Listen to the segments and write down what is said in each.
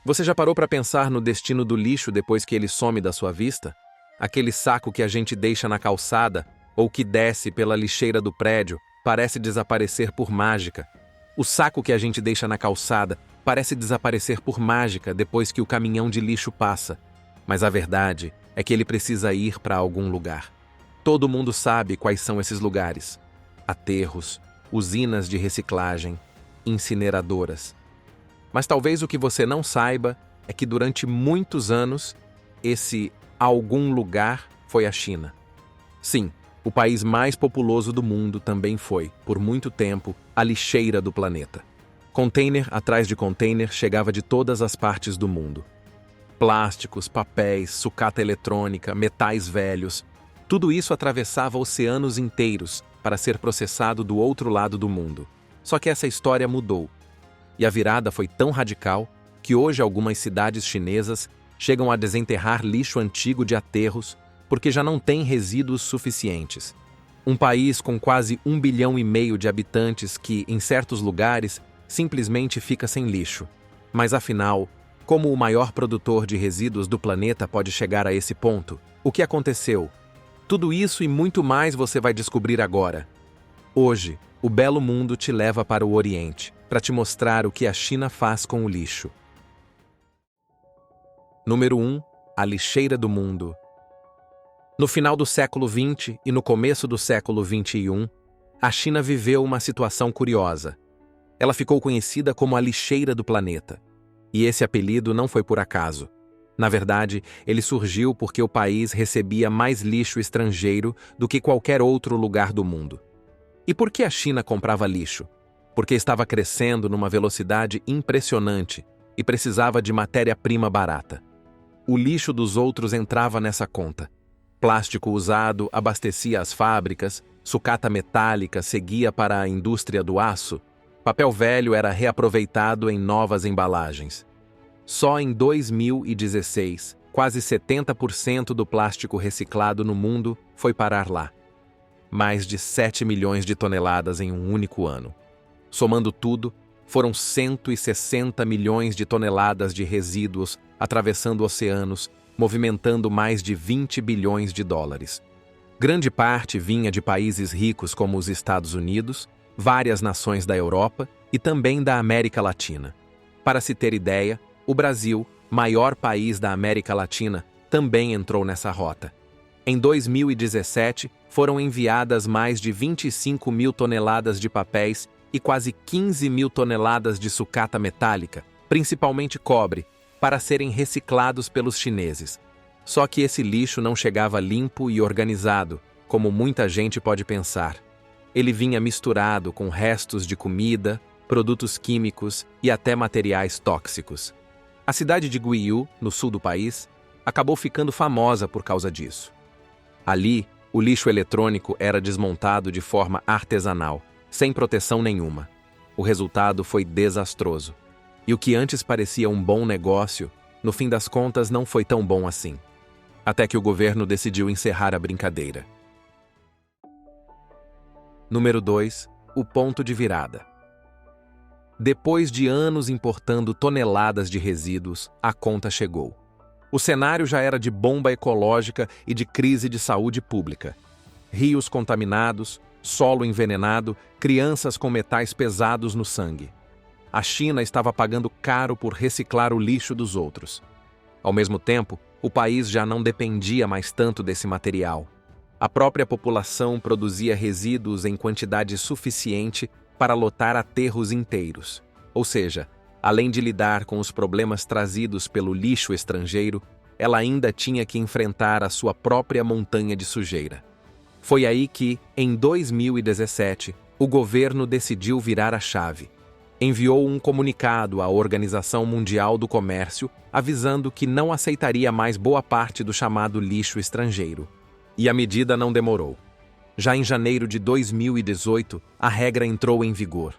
Você já parou para pensar no destino do lixo depois que ele some da sua vista? Aquele saco que a gente deixa na calçada ou que desce pela lixeira do prédio parece desaparecer por mágica. O saco que a gente deixa na calçada parece desaparecer por mágica depois que o caminhão de lixo passa. Mas a verdade é que ele precisa ir para algum lugar. Todo mundo sabe quais são esses lugares: aterros, usinas de reciclagem, incineradoras. Mas talvez o que você não saiba é que durante muitos anos, esse algum lugar foi a China. Sim, o país mais populoso do mundo também foi, por muito tempo, a lixeira do planeta. Container atrás de container chegava de todas as partes do mundo. Plásticos, papéis, sucata eletrônica, metais velhos, tudo isso atravessava oceanos inteiros para ser processado do outro lado do mundo. Só que essa história mudou. E a virada foi tão radical que hoje algumas cidades chinesas chegam a desenterrar lixo antigo de aterros porque já não tem resíduos suficientes. Um país com quase 1,5 bilhão de habitantes que, em certos lugares, simplesmente fica sem lixo. Mas afinal, como o maior produtor de resíduos do planeta pode chegar a esse ponto? O que aconteceu? Tudo isso e muito mais você vai descobrir agora. Hoje, o Belo Mundo te leva para o Oriente, para te mostrar o que a China faz com o lixo. Número 1. A lixeira do mundo. No final do século XX e no começo do século XXI, a China viveu uma situação curiosa. Ela ficou conhecida como a lixeira do planeta. E esse apelido não foi por acaso. Na verdade, ele surgiu porque o país recebia mais lixo estrangeiro do que qualquer outro lugar do mundo. E por que a China comprava lixo? Porque estava crescendo numa velocidade impressionante e precisava de matéria-prima barata. O lixo dos outros entrava nessa conta. Plástico usado abastecia as fábricas, sucata metálica seguia para a indústria do aço, papel velho era reaproveitado em novas embalagens. Só em 2016, quase 70% do plástico reciclado no mundo foi parar lá. Mais de 7 milhões de toneladas em um único ano. Somando tudo, foram 160 milhões de toneladas de resíduos atravessando oceanos, movimentando mais de 20 bilhões de dólares. Grande parte vinha de países ricos como os Estados Unidos, várias nações da Europa e também da América Latina. Para se ter ideia, o Brasil, maior país da América Latina, também entrou nessa rota. Em 2017, foram enviadas mais de 25 mil toneladas de papéis e quase 15 mil toneladas de sucata metálica, principalmente cobre, para serem reciclados pelos chineses. Só que esse lixo não chegava limpo e organizado, como muita gente pode pensar. Ele vinha misturado com restos de comida, produtos químicos e até materiais tóxicos. A cidade de Guiyu, no sul do país, acabou ficando famosa por causa disso. Ali, o lixo eletrônico era desmontado de forma artesanal, sem proteção nenhuma. O resultado foi desastroso. E o que antes parecia um bom negócio, no fim das contas não foi tão bom assim. Até que o governo decidiu encerrar a brincadeira. Número 2. O ponto de virada. Depois de anos importando toneladas de resíduos, a conta chegou. O cenário já era de bomba ecológica e de crise de saúde pública. Rios contaminados, solo envenenado, crianças com metais pesados no sangue. A China estava pagando caro por reciclar o lixo dos outros. Ao mesmo tempo, o país já não dependia mais tanto desse material. A própria população produzia resíduos em quantidade suficiente para lotar aterros inteiros. Ou seja, além de lidar com os problemas trazidos pelo lixo estrangeiro, ela ainda tinha que enfrentar a sua própria montanha de sujeira. Foi aí que, em 2017, o governo decidiu virar a chave. Enviou um comunicado à Organização Mundial do Comércio avisando que não aceitaria mais boa parte do chamado lixo estrangeiro. E a medida não demorou. Já em janeiro de 2018, a regra entrou em vigor.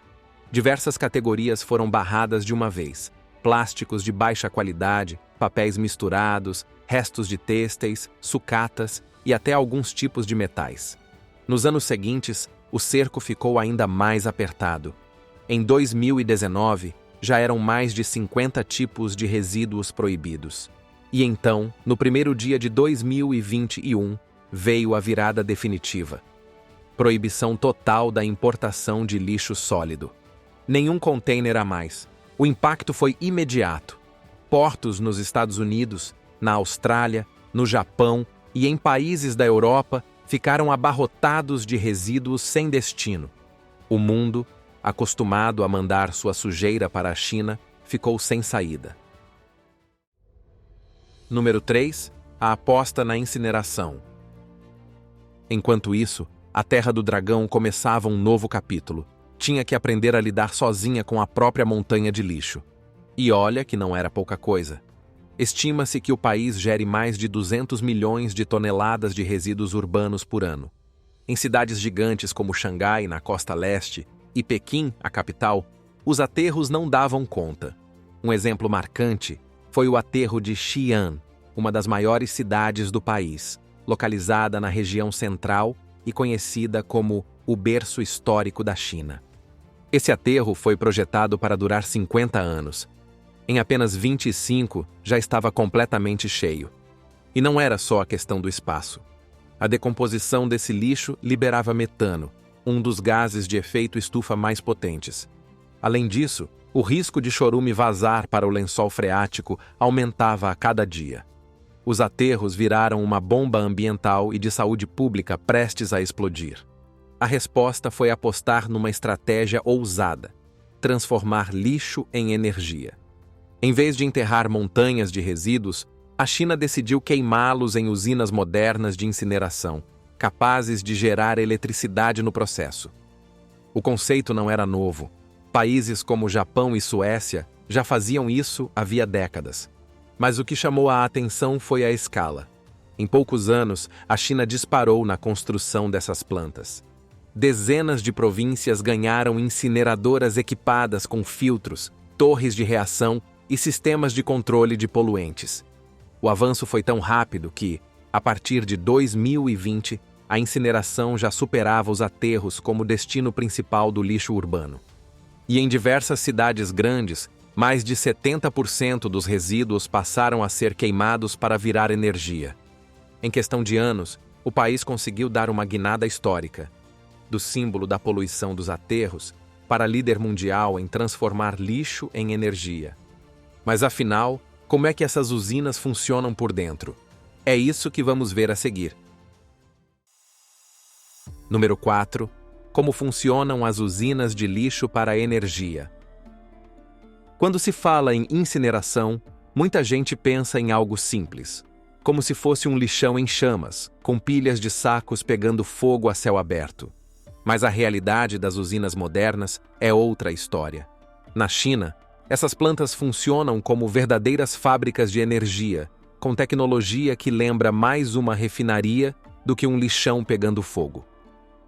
Diversas categorias foram barradas de uma vez: plásticos de baixa qualidade, papéis misturados, restos de têxteis, sucatas e até alguns tipos de metais. Nos anos seguintes, o cerco ficou ainda mais apertado. Em 2019, já eram mais de 50 tipos de resíduos proibidos. E então, no primeiro dia de 2021, veio a virada definitiva. Proibição total da importação de lixo sólido. Nenhum container a mais. O impacto foi imediato. Portos nos Estados Unidos, na Austrália, no Japão e em países da Europa ficaram abarrotados de resíduos sem destino. O mundo, acostumado a mandar sua sujeira para a China, ficou sem saída. Número 3. A aposta na incineração. Enquanto isso, a Terra do Dragão começava um novo capítulo. Tinha que aprender a lidar sozinha com a própria montanha de lixo. E olha que não era pouca coisa. Estima-se que o país gere mais de 200 milhões de toneladas de resíduos urbanos por ano. Em cidades gigantes como Xangai, na costa leste, e Pequim, a capital, os aterros não davam conta. Um exemplo marcante foi o aterro de Xi'an, uma das maiores cidades do país, localizada na região central e conhecida como o berço histórico da China. Esse aterro foi projetado para durar 50 anos. Em apenas 25, já estava completamente cheio. E não era só a questão do espaço. A decomposição desse lixo liberava metano, um dos gases de efeito estufa mais potentes. Além disso, o risco de chorume vazar para o lençol freático aumentava a cada dia. Os aterros viraram uma bomba ambiental e de saúde pública prestes a explodir. A resposta foi apostar numa estratégia ousada: transformar lixo em energia. Em vez de enterrar montanhas de resíduos, a China decidiu queimá-los em usinas modernas de incineração, capazes de gerar eletricidade no processo. O conceito não era novo. Países como Japão e Suécia já faziam isso havia décadas. Mas o que chamou a atenção foi a escala. Em poucos anos, a China disparou na construção dessas plantas. Dezenas de províncias ganharam incineradoras equipadas com filtros, torres de reação e sistemas de controle de poluentes. O avanço foi tão rápido que, a partir de 2020, a incineração já superava os aterros como destino principal do lixo urbano. E em diversas cidades grandes, mais de 70% dos resíduos passaram a ser queimados para virar energia. Em questão de anos, o país conseguiu dar uma guinada histórica, do símbolo da poluição dos aterros para líder mundial em transformar lixo em energia. Mas afinal, como é que essas usinas funcionam por dentro? É isso que vamos ver a seguir. Número 4. Como funcionam as usinas de lixo para energia. Quando se fala em incineração, muita gente pensa em algo simples, como se fosse um lixão em chamas, com pilhas de sacos pegando fogo a céu aberto. Mas a realidade das usinas modernas é outra história. Na China, essas plantas funcionam como verdadeiras fábricas de energia, com tecnologia que lembra mais uma refinaria do que um lixão pegando fogo.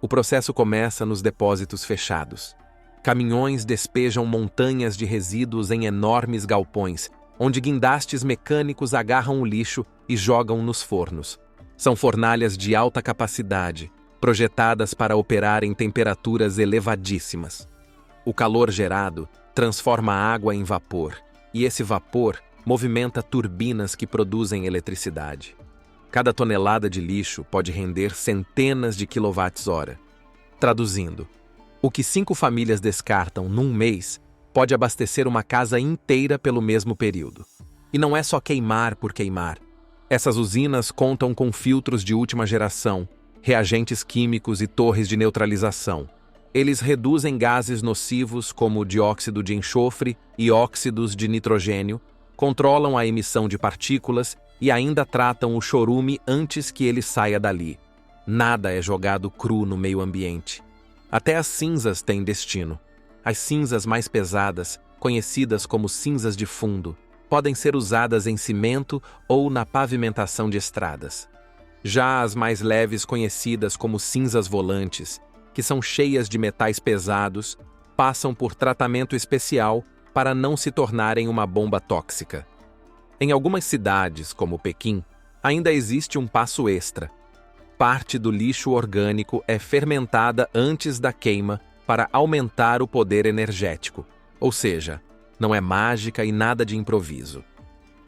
O processo começa nos depósitos fechados. Caminhões despejam montanhas de resíduos em enormes galpões, onde guindastes mecânicos agarram o lixo e jogam nos fornos. São fornalhas de alta capacidade, projetadas para operar em temperaturas elevadíssimas. O calor gerado transforma a água em vapor, e esse vapor movimenta turbinas que produzem eletricidade. Cada tonelada de lixo pode render centenas de quilowatts-hora. Traduzindo, o que 5 famílias descartam num mês pode abastecer uma casa inteira pelo mesmo período. E não é só queimar por queimar. Essas usinas contam com filtros de última geração, reagentes químicos e torres de neutralização. Eles reduzem gases nocivos como dióxido de enxofre e óxidos de nitrogênio, controlam a emissão de partículas e ainda tratam o chorume antes que ele saia dali. Nada é jogado cru no meio ambiente. Até as cinzas têm destino. As cinzas mais pesadas, conhecidas como cinzas de fundo, podem ser usadas em cimento ou na pavimentação de estradas. Já as mais leves, conhecidas como cinzas volantes, que são cheias de metais pesados, passam por tratamento especial para não se tornarem uma bomba tóxica. Em algumas cidades, como Pequim, ainda existe um passo extra. Parte do lixo orgânico é fermentada antes da queima para aumentar o poder energético, ou seja, Não é mágica e nada de improviso.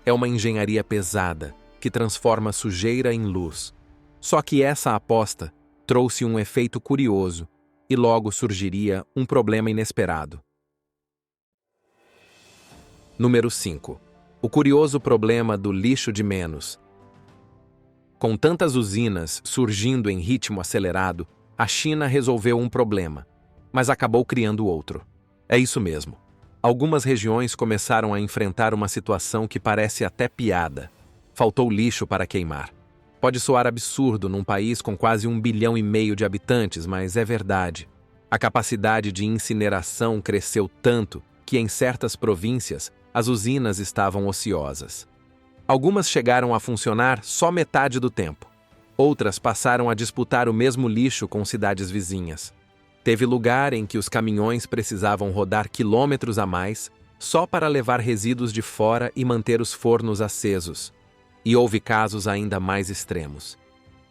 É uma engenharia pesada que transforma sujeira em luz. Só que essa aposta trouxe um efeito curioso e logo surgiria um problema inesperado. Número 5. O curioso problema do lixo de menos. Com tantas usinas surgindo em ritmo acelerado, a China resolveu um problema, mas acabou criando outro. É isso mesmo. Algumas regiões começaram a enfrentar uma situação que parece até piada. Faltou lixo para queimar. Pode soar absurdo num país com quase 1,5 bilhão de habitantes, mas é verdade. A capacidade de incineração cresceu tanto que, em certas províncias, as usinas estavam ociosas. Algumas chegaram a funcionar só metade do tempo. Outras passaram a disputar o mesmo lixo com cidades vizinhas. Teve lugar em que os caminhões precisavam rodar quilômetros a mais só para levar resíduos de fora e manter os fornos acesos. E houve casos ainda mais extremos.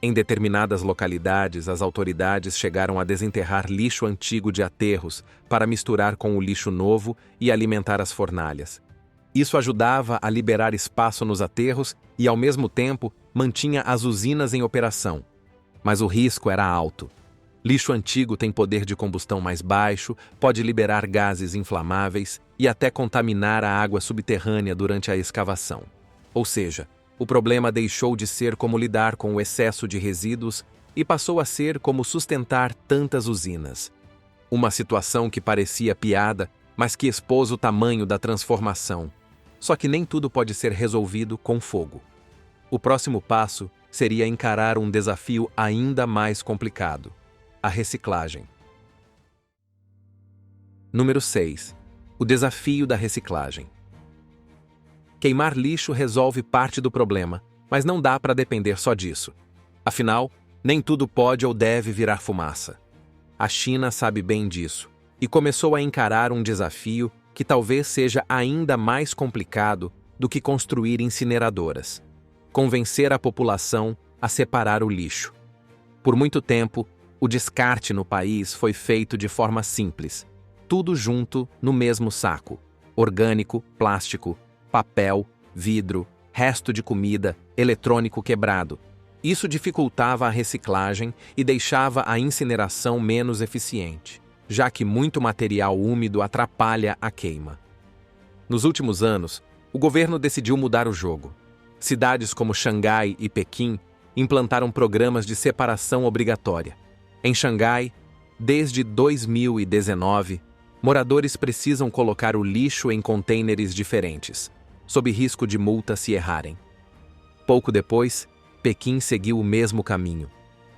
Em determinadas localidades, as autoridades chegaram a desenterrar lixo antigo de aterros para misturar com o lixo novo e alimentar as fornalhas. Isso ajudava a liberar espaço nos aterros e, ao mesmo tempo, mantinha as usinas em operação. Mas o risco era alto. Lixo antigo tem poder de combustão mais baixo, pode liberar gases inflamáveis e até contaminar a água subterrânea durante a escavação. Ou seja, o problema deixou de ser como lidar com o excesso de resíduos e passou a ser como sustentar tantas usinas. Uma situação que parecia piada, mas que expôs o tamanho da transformação. Só que nem tudo pode ser resolvido com fogo. O próximo passo seria encarar um desafio ainda mais complicado: a reciclagem. Número 6. O desafio da reciclagem. Queimar lixo resolve parte do problema, mas não dá para depender só disso. Afinal, nem tudo pode ou deve virar fumaça. A China sabe bem disso e começou a encarar um desafio que talvez seja ainda mais complicado do que construir incineradoras: convencer a população a separar o lixo. Por muito tempo, o descarte no país foi feito de forma simples, tudo junto no mesmo saco: orgânico, plástico, papel, vidro, resto de comida, eletrônico quebrado. Isso dificultava a reciclagem e deixava a incineração menos eficiente, já que muito material úmido atrapalha a queima. Nos últimos anos, o governo decidiu mudar o jogo. Cidades como Xangai e Pequim implantaram programas de separação obrigatória. Em Xangai, desde 2019, moradores precisam colocar o lixo em contêineres diferentes, sob risco de multa se errarem. Pouco depois, Pequim seguiu o mesmo caminho.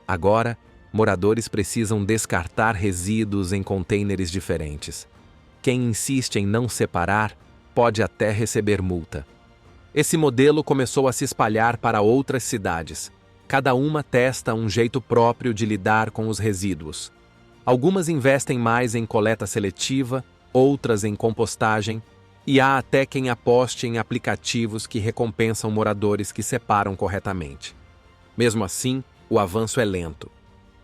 Agora, moradores precisam descartar resíduos em contêineres diferentes. Quem insiste em não separar pode até receber multa. Esse modelo começou a se espalhar para outras cidades. Cada uma testa um jeito próprio de lidar com os resíduos. Algumas investem mais em coleta seletiva, outras em compostagem, e há até quem aposte em aplicativos que recompensam moradores que separam corretamente. Mesmo assim, o avanço é lento.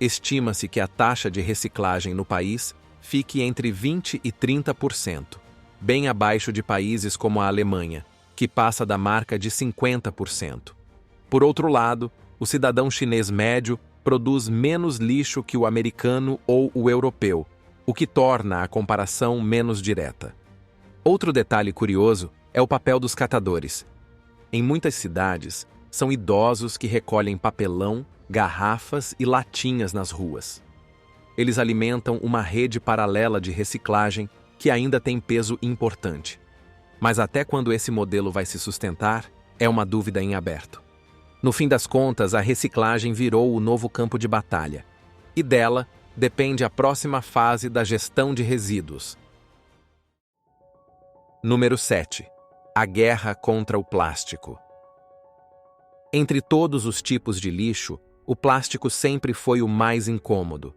Estima-se que a taxa de reciclagem no país fique entre 20% e 30%, bem abaixo de países como a Alemanha, que passa da marca de 50%. Por outro lado, o cidadão chinês médio produz menos lixo que o americano ou o europeu, o que torna a comparação menos direta. Outro detalhe curioso é o papel dos catadores. Em muitas cidades, são idosos que recolhem papelão, garrafas e latinhas nas ruas. Eles alimentam uma rede paralela de reciclagem que ainda tem peso importante. Mas até quando esse modelo vai se sustentar, é uma dúvida em aberto. No fim das contas, a reciclagem virou o novo campo de batalha. E dela depende a próxima fase da gestão de resíduos. Número 7. A guerra contra o plástico. Entre todos os tipos de lixo, o plástico sempre foi o mais incômodo.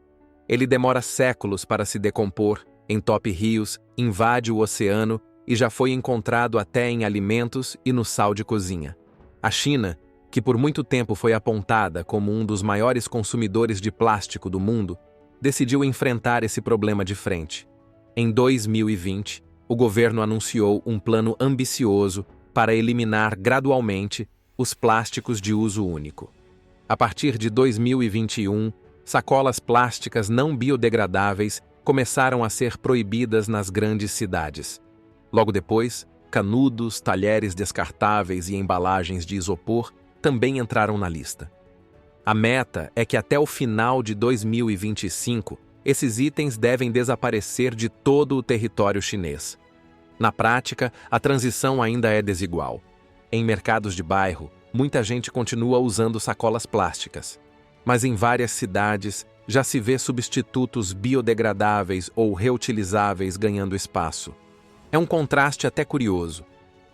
Ele demora séculos para se decompor, entope rios, invade o oceano e já foi encontrado até em alimentos e no sal de cozinha. A China, que por muito tempo foi apontada como um dos maiores consumidores de plástico do mundo, decidiu enfrentar esse problema de frente. Em 2020, o governo anunciou um plano ambicioso para eliminar gradualmente os plásticos de uso único. A partir de 2021, sacolas plásticas não biodegradáveis começaram a ser proibidas nas grandes cidades. Logo depois, canudos, talheres descartáveis e embalagens de isopor também entraram na lista. A meta é que até o final de 2025, esses itens devem desaparecer de todo o território chinês. Na prática, a transição ainda é desigual. Em mercados de bairro, muita gente continua usando sacolas plásticas, mas em várias cidades já se vê substitutos biodegradáveis ou reutilizáveis ganhando espaço. É um contraste até curioso.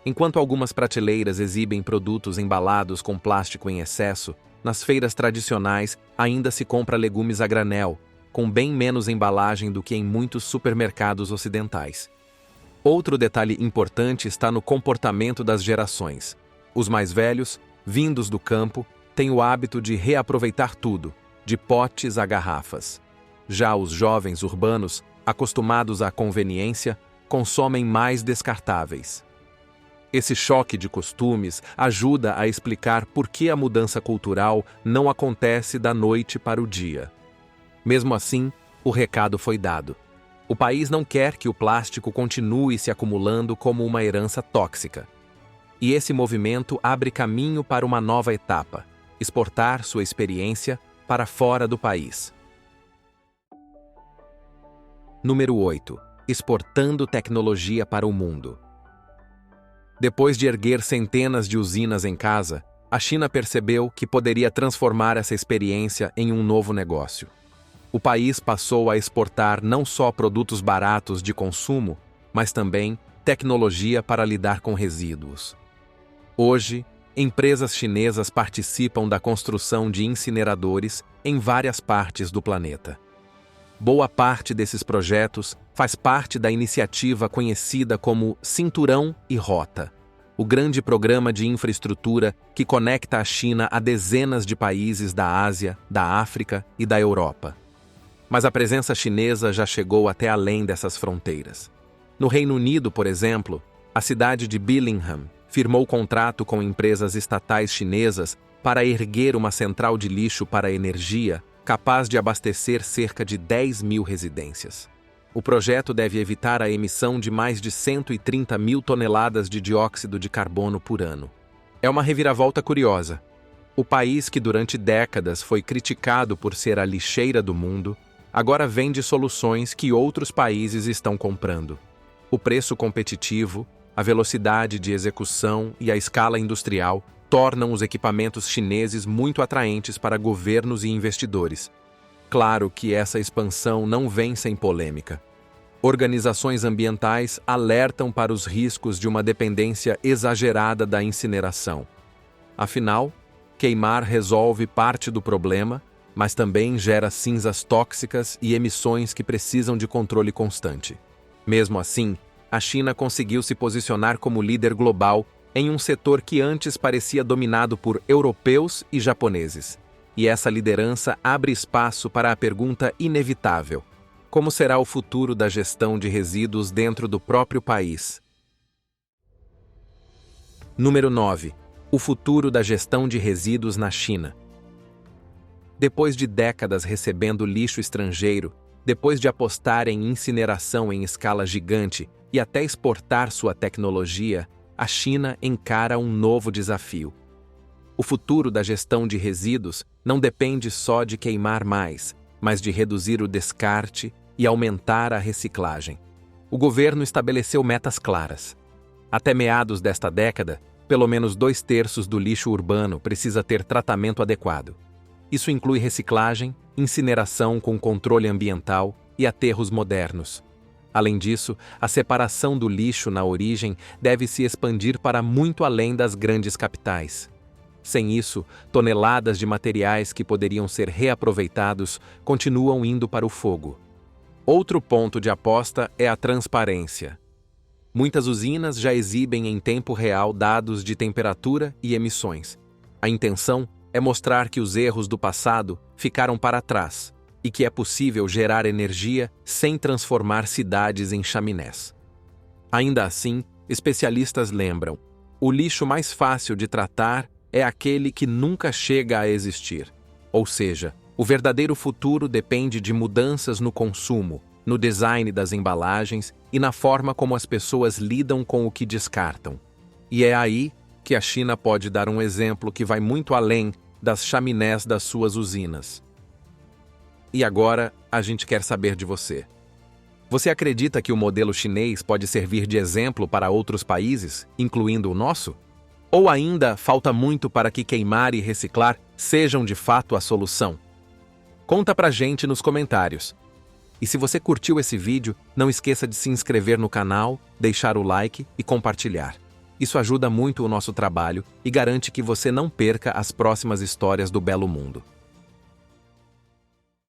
Enquanto algumas prateleiras exibem produtos embalados com plástico em excesso, nas feiras tradicionais ainda se compra legumes a granel, com bem menos embalagem do que em muitos supermercados ocidentais. Outro detalhe importante está no comportamento das gerações. Os mais velhos, vindos do campo, têm o hábito de reaproveitar tudo, de potes a garrafas. Já os jovens urbanos, acostumados à conveniência, consomem mais descartáveis. Esse choque de costumes ajuda a explicar por que a mudança cultural não acontece da noite para o dia. Mesmo assim, o recado foi dado. O país não quer que o plástico continue se acumulando como uma herança tóxica. E esse movimento abre caminho para uma nova etapa: exportar sua experiência para fora do país. Número 8. Exportando tecnologia para o mundo. Depois de erguer centenas de usinas em casa, a China percebeu que poderia transformar essa experiência em um novo negócio. O país passou a exportar não só produtos baratos de consumo, mas também tecnologia para lidar com resíduos. Hoje, empresas chinesas participam da construção de incineradores em várias partes do planeta. Boa parte desses projetos faz parte da iniciativa conhecida como Cinturão e Rota, o grande programa de infraestrutura que conecta a China a dezenas de países da Ásia, da África e da Europa. Mas a presença chinesa já chegou até além dessas fronteiras. No Reino Unido, por exemplo, a cidade de Billingham firmou contrato com empresas estatais chinesas para erguer uma central de lixo para energia capaz de abastecer cerca de 10.000 residências. O projeto deve evitar a emissão de mais de 130.000 toneladas de dióxido de carbono por ano. É uma reviravolta curiosa. O país que durante décadas foi criticado por ser a lixeira do mundo, agora vende soluções que outros países estão comprando. O preço competitivo, a velocidade de execução e a escala industrial tornam os equipamentos chineses muito atraentes para governos e investidores. Claro que essa expansão não vem sem polêmica. Organizações ambientais alertam para os riscos de uma dependência exagerada da incineração. Afinal, queimar resolve parte do problema, mas também gera cinzas tóxicas e emissões que precisam de controle constante. Mesmo assim, a China conseguiu se posicionar como líder global em um setor que antes parecia dominado por europeus e japoneses. E essa liderança abre espaço para a pergunta inevitável: como será o futuro da gestão de resíduos dentro do próprio país? Número 9. O futuro da gestão de resíduos na China. Depois de décadas recebendo lixo estrangeiro, depois de apostar em incineração em escala gigante e até exportar sua tecnologia, a China encara um novo desafio. O futuro da gestão de resíduos não depende só de queimar mais, mas de reduzir o descarte e aumentar a reciclagem. O governo estabeleceu metas claras. Até meados desta década, pelo menos 2/3 do lixo urbano precisa ter tratamento adequado. Isso inclui reciclagem, incineração com controle ambiental e aterros modernos. Além disso, a separação do lixo na origem deve se expandir para muito além das grandes capitais. Sem isso, toneladas de materiais que poderiam ser reaproveitados continuam indo para o fogo. Outro ponto de aposta é a transparência. Muitas usinas já exibem em tempo real dados de temperatura e emissões. A intenção é mostrar que os erros do passado ficaram para trás e que é possível gerar energia sem transformar cidades em chaminés. Ainda assim, especialistas lembram: o lixo mais fácil de tratar é aquele que nunca chega a existir. Ou seja, o verdadeiro futuro depende de mudanças no consumo, no design das embalagens e na forma como as pessoas lidam com o que descartam. E é aí que a China pode dar um exemplo que vai muito além das chaminés das suas usinas. E agora, a gente quer saber de você. Você acredita que o modelo chinês pode servir de exemplo para outros países, incluindo o nosso? Ou ainda falta muito para que queimar e reciclar sejam de fato a solução? Conta pra gente nos comentários. E se você curtiu esse vídeo, não esqueça de se inscrever no canal, deixar o like e compartilhar. Isso ajuda muito o nosso trabalho e garante que você não perca as próximas histórias do belo mundo.